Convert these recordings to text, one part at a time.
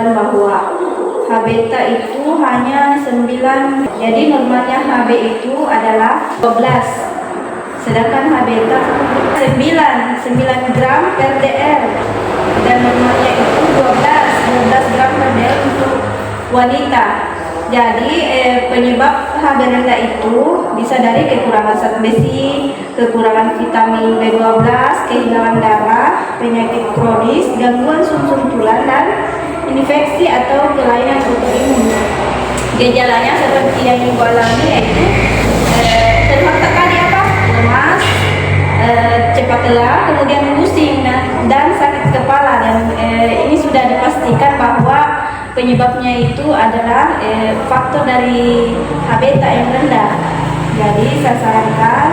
menunjukkan bahwa HB itu hanya 9, jadi normalnya HB itu adalah 12, sedangkan HB 9 gram per dl, dan normalnya itu 12 gram per dl untuk wanita. Jadi penyebab HB rendah itu bisa dari kekurangan zat besi, kekurangan vitamin B12, kehilangan darah, penyakit kronis, gangguan sumsum tulang, dan infeksi atau kelainan autoimun. Gejalanya seperti yang ibu alami yaitu terletak tadi lemas, cepat lelah, kemudian pusing dan sakit kepala, dan ini sudah dipastikan bahwa penyebabnya itu adalah faktor dari HB yang rendah. Jadi saya sarankan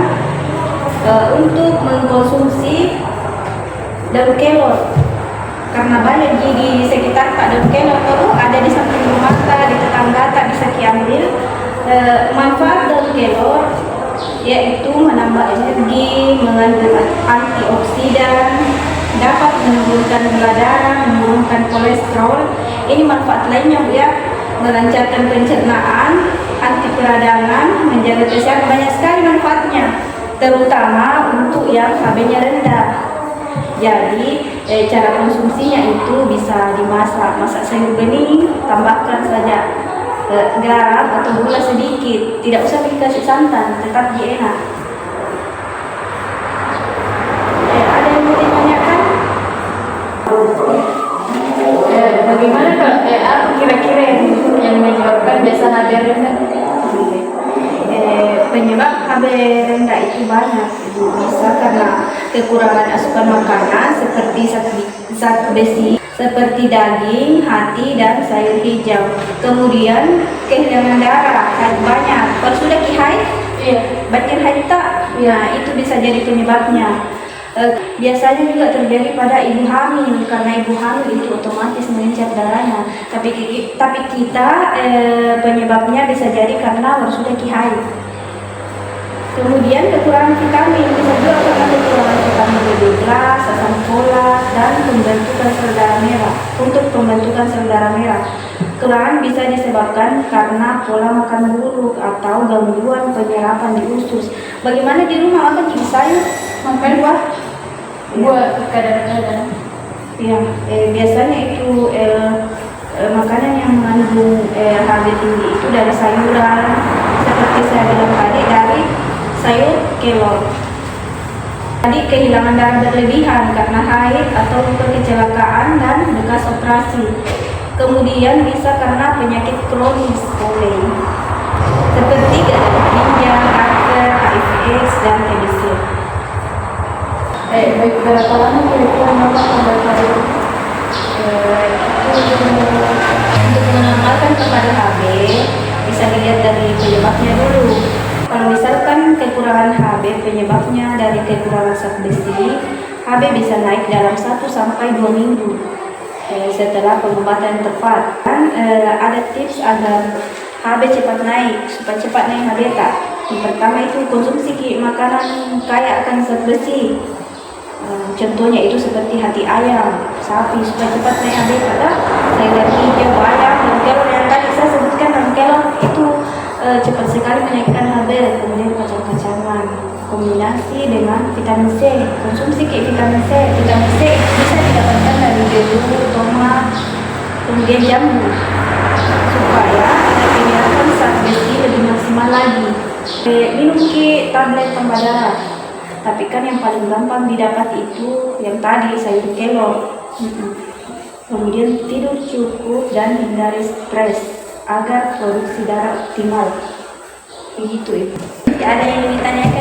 untuk mengkonsumsi daun kelor, karena banyak di sekitar Pak daun kelor itu ada di samping rumah kita, di tetangga tak bisa diambil. Manfaat daun kelor yaitu menambah energi, mengandung antioksidan, dapat menurunkan gula darah, menurunkan kolesterol. Ini manfaat lainnya Bu ya, melancarkan pencernaan, anti peradangan, menjaga kesehatan, banyak sekali manfaatnya, terutama untuk yang HB-nya rendah. Jadi cara konsumsinya itu bisa masak sayur bening, tambahkan saja garam atau gula sedikit, tidak usah dikasih santan, tetap enak. Ada yang mau ditanyakan? Bagaimana kalau apa kira-kira yang menyebabkan biasa HB rendah? Penyebab HB rendah itu banyak, bisa karena kekurangan asupan makanan seperti zat besi seperti daging, hati, dan sayur hijau. Kemudian kehilangan darah, haid banyak. Kalau sudah haid, batin haid tak, ya itu bisa jadi penyebabnya. Biasanya juga terjadi pada ibu hamil, karena ibu hamil itu otomatis mengencet darahnya. Tapi kita penyebabnya bisa jadi karena baru sudah haid. Kemudian kekurangan vitamin, bisa juga karena kekurangan vitamin B12, asam folat, dan pembentukan sel darah merah. Untuk pembentukan sel darah merah, kekurangan bisa disebabkan karena pola makan buruk atau gangguan penyerapan di usus. Bagaimana di rumah makan sayur, makan buah kadang-kadang. Ya, biasanya itu makanan yang mengandung HB tinggi itu dari sayuran, seperti saya bilang tadi, dari sayur kelor. Tadi kehilangan darah berlebihan karena haid atau kecelakaan dan bekas operasi. Kemudian bisa karena penyakit kronis seperti gagal ginjal, kanker, HIV/AIDS, dan TBC. Baik, berapa lama kira-kira Bapak membaca itu? Untuk mengamalkan kepada HB bisa dilihat dari penyebabnya dulu. Kalau misalkan kekurangan HB penyebabnya dari kekurangan zat besi, HB bisa naik dalam 1 sampai 2 minggu setelah pengobatan tepat. Dan ada tips agar HB cepat naik, supaya cepat naik HB tak. Yang pertama itu konsumsi makanan kaya akan zat besi. Contohnya itu seperti hati ayam, sapi, supaya cepat naik HB tak. Sayur hijau, ayam, dan kelor yang tadi saya sebutkan, dan kelor itu cepat sekali menaikkan HB. Kemudian kacang-kacangan kombinasi dengan vitamin C, konsumsi vitamin C bisa didapatkan dari jeruk, tomat, kemudian jambu, supaya penyerapan zat besi lebih maksimal lagi. Minum tablet tambah darah, tapi kan yang paling gampang didapat itu yang tadi, sayur kelor. Kemudian tidur cukup dan hindari stres agar produksi darah optimal. Begitu itu. Ada yang ditanyakan?